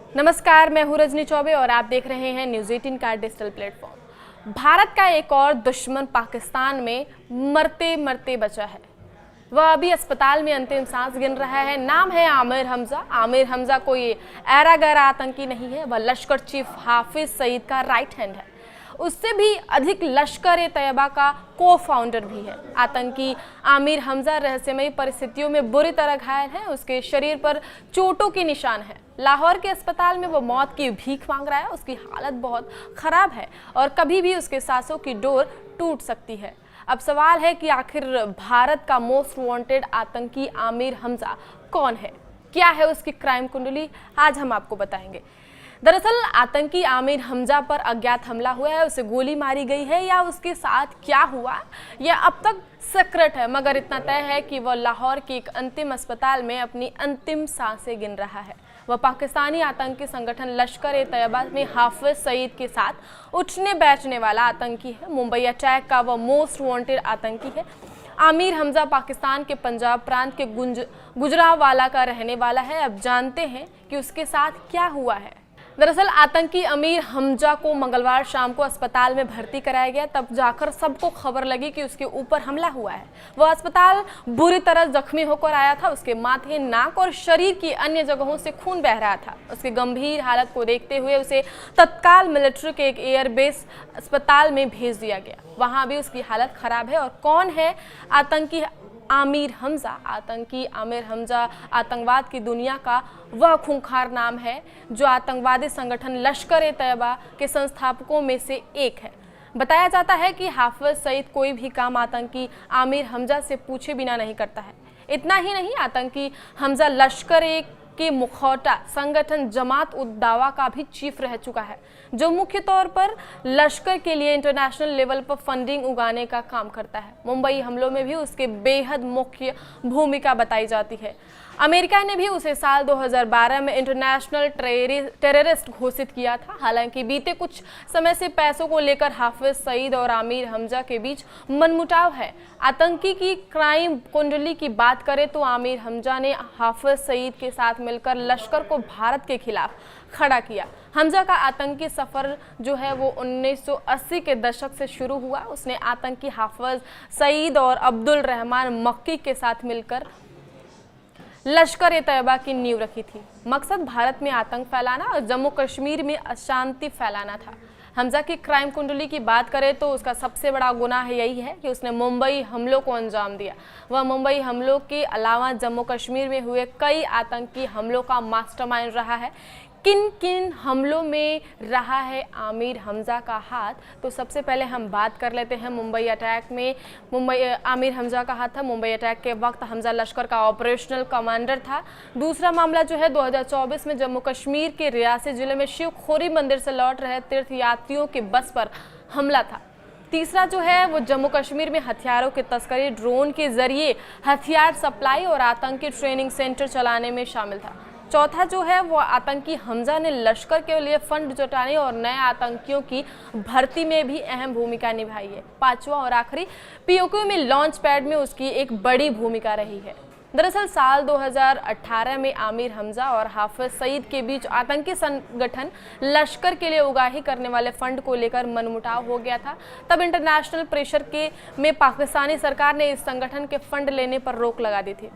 नमस्कार, मैं हूं रजनी चौबे और आप देख रहे हैं न्यूज़ 18 का डिजिटल प्लेटफॉर्म। भारत का एक और दुश्मन पाकिस्तान में मरते मरते बचा है। वह अभी अस्पताल में अंतिम सांस गिन रहा है। नाम है आमिर हमजा। आमिर हमजा कोई ऐरा गैरा आतंकी नहीं है, वह लश्कर चीफ हाफिज सईद का राइट हैंड है। उससे भी अधिक लश्कर ए तैयबा का को फाउंडर भी है। आतंकी आमिर हमजा रहस्यमयी परिस्थितियों में बुरी तरह घायल है। उसके शरीर पर चोटों के निशान है। लाहौर के अस्पताल में वो मौत की भीख मांग रहा है। उसकी हालत बहुत खराब है और कभी भी उसके सांसों की डोर टूट सकती है। अब सवाल है कि आखिर भारत का मोस्ट वांटेड आतंकी आमिर हमजा कौन है, क्या है उसकी क्राइम कुंडली, आज हम आपको बताएंगे। दरअसल आतंकी आमिर हमजा पर अज्ञात हमला हुआ है, उसे गोली मारी गई है या उसके साथ क्या हुआ यह अब तक सीक्रेट है, मगर इतना तय है कि वह लाहौर के एक अंतिम अस्पताल में अपनी अंतिम सांसें गिन रहा है। वह पाकिस्तानी आतंकी संगठन लश्कर ए तैयबा में हाफिज सईद के साथ उठने बैठने वाला आतंकी है। मुंबई अटैक का वह मोस्ट वांटेड आतंकी है। आमिर हमजा पाकिस्तान के पंजाब प्रांत के गुजरांवाला का रहने वाला है। अब जानते हैं कि उसके साथ क्या हुआ है। दरअसल आतंकी आमिर हमजा को मंगलवार शाम को अस्पताल में भर्ती कराया गया, तब जाकर सबको खबर लगी कि उसके ऊपर हमला हुआ है। वह अस्पताल बुरी तरह जख्मी होकर आया था। उसके माथे, नाक और शरीर की अन्य जगहों से खून बह रहा था। उसकी गंभीर हालत को देखते हुए उसे तत्काल मिलिट्री के एक एयरबेस अस्पताल में भेज दिया गया। वहां भी उसकी हालत खराब है। और कौन है आतंकी आमिर हमजा? आतंकी आमिर हमजा आतंकवाद की दुनिया का वह खूंखार नाम है जो आतंकवादी संगठन लश्कर ए तैयबा के संस्थापकों में से एक है। बताया जाता है कि हाफिज सईद कोई भी काम आतंकी आमिर हमजा से पूछे बिना नहीं करता है। इतना ही नहीं, आतंकी हमजा लश्कर ए के मुखौटा संगठन जमात उद दावा का भी चीफ रह चुका है, जो मुख्य तौर पर लश्कर के लिए इंटरनेशनल लेवल पर फंडिंग उगाने का काम करता है। मुंबई हमलों में भी उसके बेहद मुख्य भूमिका बताई जाती है। अमेरिका ने भी उसे साल 2012 में इंटरनेशनल टेररिस्ट घोषित किया था। हालांकि बीते कुछ समय से पैसों को लेकर हाफिज सईद और आमिर हमजा के बीच मनमुटाव है। आतंकी की क्राइम कुंडली की बात करें तो आमिर हमजा ने हाफिज सईद के साथ मिलकर लश्कर को भारत के खिलाफ खड़ा किया। हमजा का आतंकी सफर जो है वो 1980 के दशक से शुरू हुआ। उसने आतंकी हाफिज सईद और अब्दुल रहमान मक्की के साथ मिलकर लश्कर ए तैयबा की नींव रखी थी। मकसद भारत में आतंक फैलाना और जम्मू कश्मीर में अशांति फैलाना था। हमजा की क्राइम कुंडली की बात करें तो उसका सबसे बड़ा गुनाह यही है कि उसने मुंबई हमलों को अंजाम दिया। वह मुंबई हमलों के अलावा जम्मू कश्मीर में हुए कई आतंकी हमलों का मास्टरमाइंड रहा है। किन किन हमलों में रहा है आमिर हमजा का हाथ, तो सबसे पहले हम बात कर लेते हैं मुंबई अटैक में। आमिर हमजा का हाथ था। मुंबई अटैक के वक्त हमजा लश्कर का ऑपरेशनल कमांडर था। दूसरा मामला जो है 2024 में जम्मू कश्मीर के रियासी जिले में शिव खोरी मंदिर से लौट रहे तीर्थयात्रियों की बस पर हमला था। तीसरा जो है वो जम्मू कश्मीर में हथियारों की तस्करी, ड्रोन के जरिए हथियार सप्लाई और आतंकी ट्रेनिंग सेंटर चलाने में शामिल था। चौथा जो है वो आतंकी हमजा ने लश्कर के लिए फंड जुटाने और नए आतंकियों की भर्ती में भी अहम भूमिका निभाई है। पांचवा और आखिरी, पीओके में लॉन्च पैड में उसकी एक बड़ी भूमिका रही है। दरअसल साल 2018 में आमिर हमजा और हाफिज सईद के बीच आतंकी संगठन लश्कर के लिए उगाही करने वाले फंड को लेकर मनमुटाव हो गया था। तब इंटरनेशनल प्रेशर में पाकिस्तानी सरकार ने इस संगठन के फंड लेने पर रोक लगा दी थी।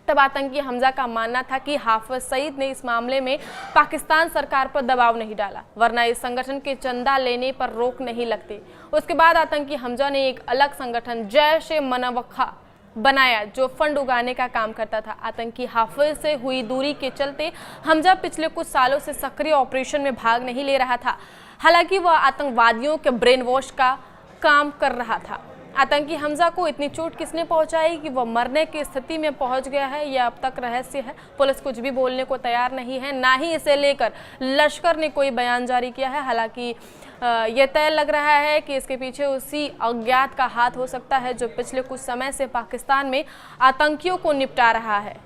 तब आतंकी हमजा का मानना था कि हाफिज सईद ने इस मामले में पाकिस्तान सरकार पर दबाव नहीं डाला, वरना इस संगठन के चंदा लेने पर रोक नहीं लगती। उसके बाद आतंकी हमजा ने एक अलग संगठन जैश ए मनवखा बनाया जो फंड उगाने का काम करता था। आतंकी हाफिज से हुई दूरी के चलते हमजा पिछले कुछ सालों से सक्रिय ऑपरेशन में भाग नहीं ले रहा था। हालांकि वह आतंकवादियों के ब्रेन वॉश का काम कर रहा था। आतंकी हमजा को इतनी चोट किसने पहुंचाई कि वह मरने की स्थिति में पहुंच गया है, यह अब तक रहस्य है। पुलिस कुछ भी बोलने को तैयार नहीं है, ना ही इसे लेकर लश्कर ने कोई बयान जारी किया है। हालांकि यह तय लग रहा है कि इसके पीछे उसी अज्ञात का हाथ हो सकता है जो पिछले कुछ समय से पाकिस्तान में आतंकियों को निपटा रहा है।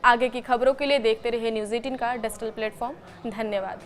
आगे की खबरों के लिए देखते रहिए न्यूज़ 18 का डिजिटल प्लेटफॉर्म। धन्यवाद।